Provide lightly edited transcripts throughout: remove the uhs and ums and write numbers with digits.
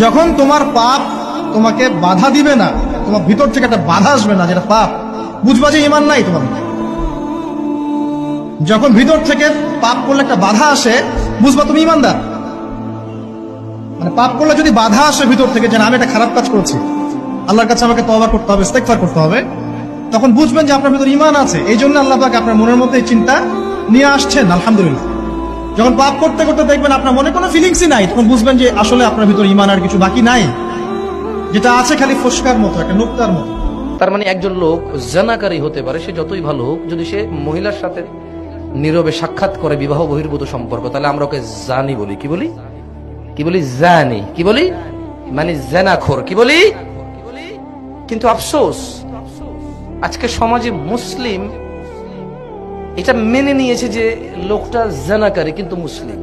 যখন তোমার পাপ তোমাকে বাধা দিবে না, তোমার ভিতর থেকে একটা বাধা আসবে না যেটা পাপ, বুঝবা যে ঈমান নাই তোমার মধ্যে। যখন ভিতর থেকে পাপ করলে একটা বাধা আসে, বুঝবা তুমি ঈমানদার। মানে পাপ করলে যদি বাধা আসে ভিতর থেকে যে না, আমি একটা খারাপ কাজ করেছি, আল্লাহর কাছে আমাকে তওবা করতে হবে, ইস্তেগফার করতে হবে, তখন বুঝবেন যে আপনার ভিতর ঈমান আছে। এই জন্য আল্লাহ পাক আপনার মনের মধ্যে এই চিন্তা নিয়ে আসছেন। আলহামদুলিল্লাহ। যখন পাপ করতে করতে দেখবেন আপনার মনে কোনো ফিলিংসই নাই, তখন বুঝবেন যে আসলে আপনার ভিতর ঈমান আর কিছু বাকি নাই, যেটা আছে খালি ফসকার মতো, একটা নুক্তার মতো। তার মানে একজন লোক জানাকারী হতে পারে, সে যতই ভালো হোক, যদি সে মহিলার সাথে নীরবে সাক্ষাৎ করে বিবাহ বহির্ভূত সম্পর্ক, তাহলে আমরা ওকে জানি বলি। কি বলি? কি বলি? জানি। কি বলি? মানে জানাখোর। কি বলি? কিন্তু আফসোস, আজকে সমাজে মুসলিম এটা মেনে নিয়েছে যে লোকটা জানাকারী কিন্তু মুসলিম,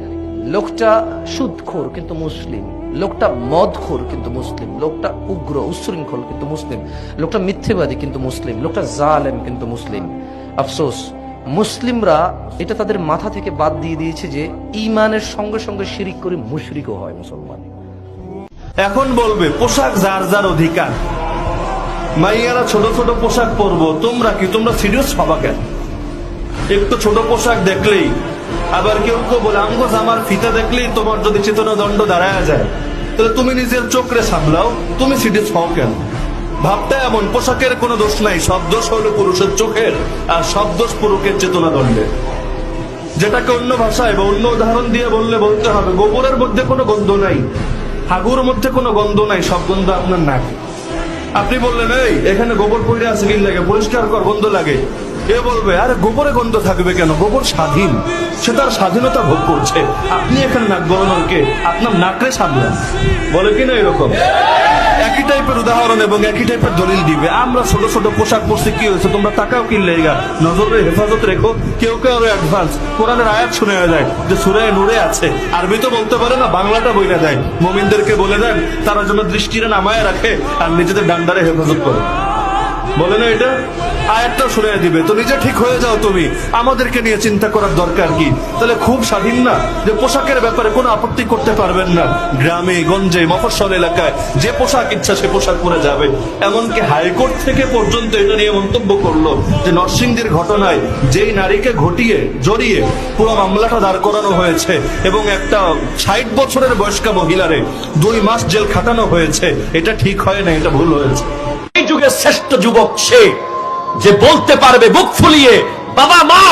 লোকটা সুদখোর কিন্তু মুসলিম, লোকটা মদখোর কিন্তু মুসলিম, লোকটা উগ্র উচ্ছৃঙ্খল কিন্তু মুসলিম, লোকটা মিথ্যেবাদী কিন্তু মুসলিম, লোকটা জালেম কিন্তু মুসলিম। আফসোস, মুসলিমরা এটা তাদের মাথা থেকে বাদ দিয়ে দিয়েছে যে ঈমানের সঙ্গে সঙ্গে শিরিক করে মুশরিকও হয় মুসলমান। এখন বলবে পোশাক যার যার অধিকার, মাইয়ারা ছোট ছোট পোশাক পরবো, তোমরা কি, তোমরা সিরিয়াস পাবা কেন? একটু ছোট পোশাক দেখলেই, আবার কেউ কেউ বলে আমগো জামার ফিতা দেখলেই তোমার যদি চেতনা দণ্ড দাঁড়ায় যায়, তাহলে তুমি নিজের চোখরে সামলাও, তুমি সিরিয়াস হও কেন? ভাবটা এমন, পোশাকের কোনো দোষ নাই, সব দোষ হলো পুরুষের চোখের, আর সব দোষ পুরুষের চেতনা দণ্ডে। যেটাকে অন্য ভাষায় বা অন্য উদাহরণ দিয়ে বললে বলতে হবে, গোবরের মধ্যে কোনো গন্ধ নাই, হাগুর মধ্যে কোনো গন্ধ নাই, সব গন্ধ আপনার নাক। আপনি বললেন এই এখানে গোবর পড়ে আছে, কি লাগে, পরিষ্কার কর, গন্ধ লাগে। এ বলবে আরে গোবরে গন্ধ থাকবে কেন, গোবর স্বাধীন, সে তার স্বাধীনতা ভোগ করছে, আপনি এখানে নাক গলানোর কে? আপনার নাকরে সামলান। বলে কিনা এরকম একই টাইপের উদাহরণ এবং একই টাইপের দলিল দিবে। আমরা ছোট ছোট পোশাক পরছি, কি হয়েছে, তোমরা টাকাও কিনলে, নজরের হেফাজত রেখো। কেউ কেউ আরো অ্যাডভান্স কোরআনের আয়াত শুনে যায় যে সূরা নূরে আছে, আরবি তো বলতে পারে না, বাংলাটা বইলা দেয়। মুমিনদেরকে বলে দেন তারা যেন দৃষ্টিরে নামায় রাখে আর নিজেদের ডান্ডারে হেফাজত করে। বলে না এটা, আয়াতটা শুনে দিবে, তো নিজে ঠিক হয়ে যাও তুমি, আমাদেরকে নিয়ে চিন্তা করার দরকার কি? তাহলে খুব স্বাধীন না যে পোশাকের ব্যাপারে কোনো আপত্তি করতে পারবেন না? গ্রামে গঞ্জে মফস্বল এলাকায় যে পোশাক ইচ্ছা সে পোশাক পরে যাবে। এমনকি হাইকোর্ট থেকে পর্যন্ত এটা নিয়ে মন্তব্য করলো যে নরসিংদীর ঘটনায় যেই নারীকে জড়িয়ে পুরো মামলাটা দাঁড় করানো হয়েছে এবং একটা 60 বছরের বয়স্কা মহিলারে 2 মাস জেল খাটানো হয়েছে, এটা ঠিক হয় না, এটা ভুল হয়েছে। এই যুগের শ্রেষ্ঠ যুবক সে যে বলতে পারবে বুক ফুলিয়ে, বাবা মা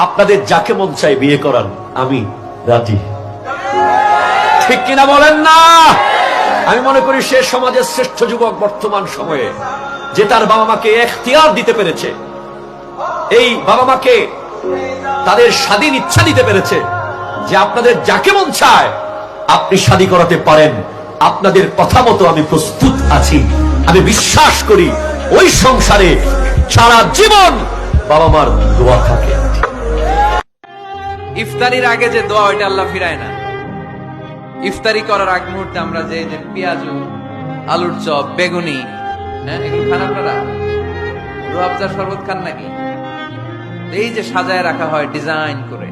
আপনাদের যাকে মন চায় বিয়ে করান, আমি রাজি। ঠিক কিনা বলেন না? আমি মনে করি সে সমাজের শ্রেষ্ঠ যুবক বর্তমান সময়ে, যে তার বাবা মাকে এখতিয়ার দিতে পেরেছে, এই বাবা মাকে তাদের স্বাধীন ইচ্ছা দিতে পেরেছে যে আপনাদের যাকে মন চায় আপনি শাদী করাতে পারেন, আপনাদের কথা মতো আমি প্রস্তুত আছি। আমি বিশ্বাস করি ওই সংসারে সারা জীবন বাবা মার দোয়া থাকে। ইফতারির আগে যে দোয়া, ওইটা আল্লাহ ফিরায় না। ইফতারি করার আগ মুহূর্তে আমরা যে পেঁয়াজ, আলুর চপ, বেগুনি, এগুলো খান আপনারা? রুয়াবজার শরবত খান নাকি? এই যে সাজায় রাখা হয় ডিজাইন করে,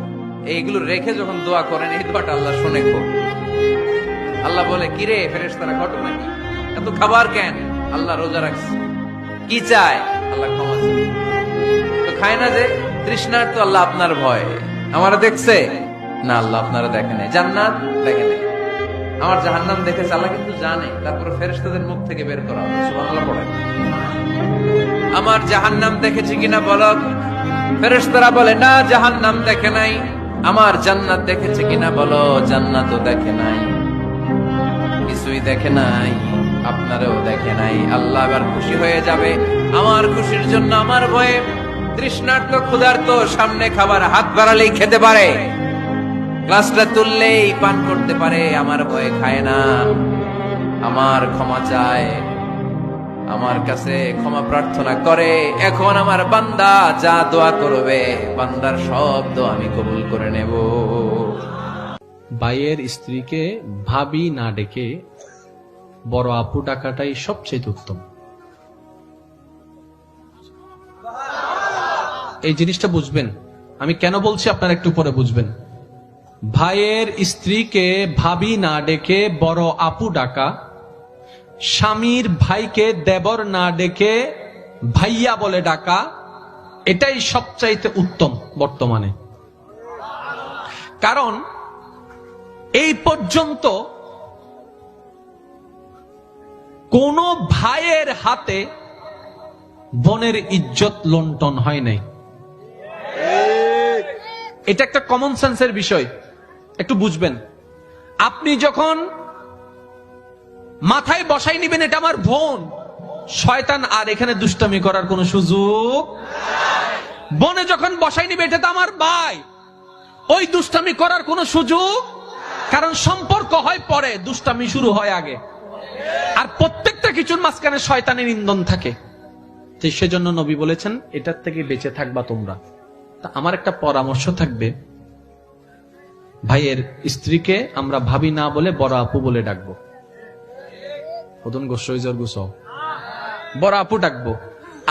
এইগুলো রেখে যখন দোয়া করেন, এই দোয়াটা আল্লাহ শুনে খুব। আল্লাহ বলে কিরে ফেরেশতারা, ঘটনা কি, এত খাবার কেন? আল্লাহ রোজা রাখছে, কি চায়? আল্লাহ ক্ষমা চায়। তো খায় না যে তৃষ্ণার, তো আল্লাহ আপনার ভয়, আমারা দেখছে না, আল্লাহ আপনারা দেখে নাই, জান্নাত দেখে নাই, আমার জাহান্নাম দেখেছে, আল্লাহ কিন্তু জানে। তারপরে ফেরেশতাদের মুখ থেকে বের করা হবে, সুবহানাল্লাহ পড়ে, আমার জাহান্নাম দেখেছি কিনা বলো। ফেরেশতারা বলে না, জাহান্নাম দেখে নাই। আমার জান্নাত দেখেছে কিনা বলো, জান্নাতও দেখে নাই, কিছুই দেখে নাই, আপনারও দেখে নাই। আল্লাহ এবার খুশি হয়ে যাবে। আমার খুশির জন্য আমার ভয়ে তৃষ্ণার্ত ক্ষুধার্ত সামনে খাবার হাত বাড়ালেই খেতে পারে, গ্লাসটা তুললেই পান করতে পারে, আমার ভয়ে খায় না। আমার ক্ষমা চায়, আমার কাছে ক্ষমা প্রার্থনা করে। এখন আমার বান্দা যা দোয়া করবে, বান্দার সব দোয়া আমি কবুল করে নেব। ভাইয়ের স্ত্রীকে ভাবি না ডেকে বড় আপু ডাকাটাই সবচেয়ে উত্তম। এই জিনিসটা বুঝবেন, আমি কেন বলছি আপনারা একটু পরে বুঝবেন। ভাইয়ের স্ত্রীকে ভাবি না ডেকে বড় আপু ডাকা স্বামীর ভাইকে দেবর না ডেকে ভাইয়া বলে ডাকা, এটাই সবচাইতে উত্তম বর্তমানে। কারণ এই পর্যন্ত কোন ভাইয়ের হাতে বোনের ইজ্জত লুণ্ঠন হয় নাই। এটা একটা কমন সেন্সের বিষয়, একটু বুঝবেন। আপনি যখন মাথায় বসাই নিবেন এটা আমার বোন, শয়তান আর এখানে দুষ্টামি করার কোন সুযোগ। বোনে যখন বসাই নিবে এটা তো আমার ভাই, ওই দুষ্টামি করার কোন সুযোগ, কারণ সম্পর্ক হয় পরে, দুষ্টামি শুরু হয় আগে। আর প্রত্যেকটা কিছুর মাঝখানে শয়তানের ইন্ধন থাকে। তো সেজন্য নবী বলেছেন এটার থেকে বেঁচে থাকবা তোমরা। তা আমার একটা পরামর্শ থাকবে, ভাইয়ের স্ত্রীকে আমরা ভাবি না বলে বড় আপু বলে ডাকবো। বড় আপু ডাকবো।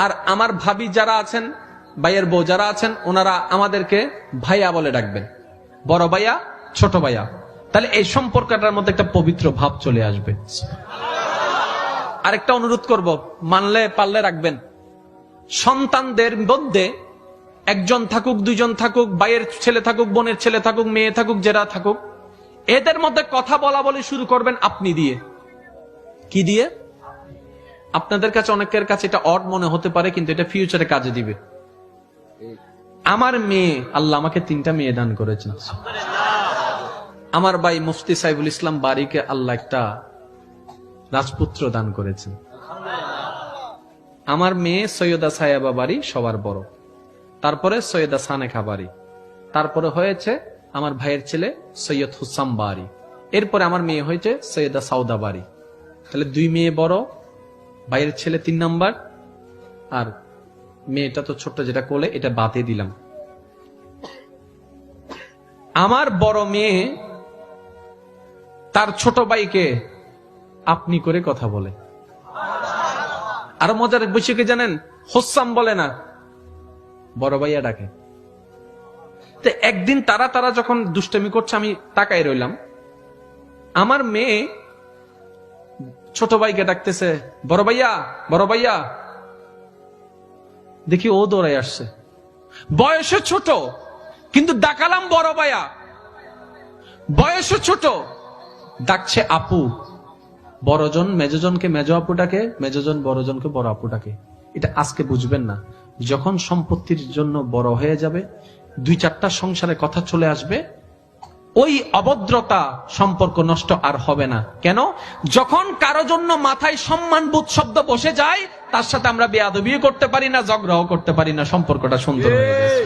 আর আমার ভাবি যারা আছেন, ভাইয়ের বউ যারা আছেন, ওনারা আমাদেরকে ভাইয়া বলে ডাকবেন, বড় ভাইয়া, ছোট ভাইয়া। তাহলে এই সম্পর্কটার মধ্যে একটা পবিত্র ভাব চলে আসবে। আরেকটা অনুরোধ করব, মানলে পারলে রাখবেন, সন্তানদের মধ্যে একজন থাকুক, দুইজন থাকুক, ভাইয়ের ছেলে থাকুক, বোনের ছেলে থাকুক, মেয়ে থাকুক, যারা থাকুক, এদের মধ্যে কথা বলা বলে শুরু করবেন আপনি দিয়ে। কি দিয়ে? আপনাদের কাছে অনেকের কাছে এটা অড মনে হতে পারে, কিন্তু এটা ফিউচারে কাজে দিবে। আমার মেয়ে, আল্লাহ আমাকে 3টা মেয়ে দান করেছেন। আমার ভাই মুফতি সাইফুল ইসলাম বারীকে আল্লাহ একটা রাজপুত্র দান করেছেন। আমার মেয়ে সৈয়দা সাহেবা বাড়ি সবার বড়, তারপরে সৈয়দা সানেখা বাড়ি, তারপরে হয়েছে আমার ভাইয়ের ছেলে সৈয়দ হুসাম বাড়ি, এরপরে আমার মেয়ে হয়েছে সৈয়দা সাউদা বাড়ি। তাহলে 2 মেয়ে বড়, ভাইয়ের ছেলে 3 নাম্বার, আর মেয়েটা তো ছোট্ট যেটা কোলে, এটা বাদে দিলাম। আমার বড় মেয়ে তার ছোট ভাইকে আপনি করে কথা বলে। আর মজার বিষয় কি জানেন? হোসাম বলে না, বড় ভাইয়া ডাকে। তো একদিন তারা যখন দুষ্টামি করছে, আমি তাকাই রইলাম, আমার মেয়ে ছোট ভাইকে ডাকতেছে, বড় ভাইয়া, বড় ভাইয়া। দেখি ও দৌড়াই আসছে, বয়সে ছোট কিন্তু ডাকালাম বড় ভাইয়া, বয়সে ছোট ডাকছে আপু। বড়জন মেজজনকে মেজ আপু ডাকে, মেজজন বড়জনকে বড় আপু ডাকে। এটা আজকে বুঝবেন না, যখন সম্পত্তির জন্য বড় হয়ে যাবে, 2-4টা সংসারে কথা চলে আসবে, ওই অভদ্রতা সম্পর্ক নষ্ট আর হবে না। কেন? যখন কারো জন্য মাথায় সম্মানবোধ শব্দ বসে যায়, তার সাথে আমরা বেয়াদবিও করতে পারি না, ঝগড়াও করতে পারি না, সম্পর্কটা সুন্দর হয়ে গেছে।